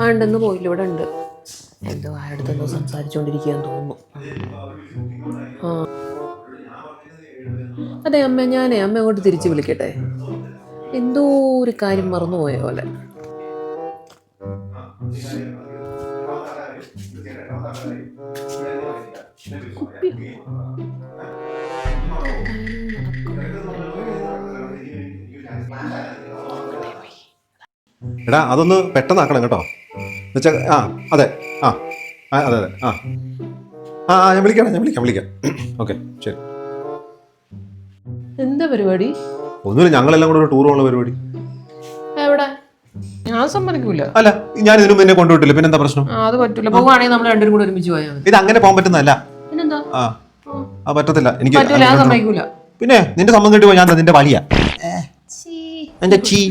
ആ ഉണ്ടെന്ന് പോയില്ല, ഇവിടെ ഉണ്ട്. എന്തോ ആരുടെ സംസാരിച്ചുകൊണ്ടിരിക്കുകയെന്ന് തോന്നുന്നു. ആ അതെ അമ്മ, അമ്മ അങ്ങോട്ട് തിരിച്ച് വിളിക്കട്ടെ. എന്തോ ഒരു കാര്യം മറന്നുപോയ പോലെ. എടാ അതൊന്ന് പെട്ടെന്നാക്കണം കേട്ടോ. എന്നുവെച്ചാൽ അതെ അതെ ഞാൻ വിളിക്കാം. ഓക്കെ ശരി. എന്താ പരിപാടി? ഒന്നുമില്ല, ഞങ്ങളെല്ലാം കൂടെ ഒരു ടൂർ പോകുന്ന പരിപാടി. എവിടെ? ഞാൻ സമ്മതിക്കൂല. അല്ല, ഞാൻ ഇതിനു മുന്നേ കൊണ്ടുപോയിട്ടില്ല, പിന്നെ എന്താ പ്രശ്നം? അത് പറ്റൂല. പോകുവാണെങ്കിൽ നമ്മൾ രണ്ടും കൂടെ ഒരുമിച്ച് പോയാൽ മതി. ഇത് അങ്ങനെ പോകാൻ പറ്റുന്നതല്ല. പിന്നെന്താ? പറ്റത്തില്ല, എനിക്ക് പറ്റൂല, ഞാൻ സമ്മതിക്കൂല. പിന്നെ നിന്റെ സമ്മതം കിട്ടി പോയി ഞാൻ നിന്റെ വലിയ എന്റെ ചീ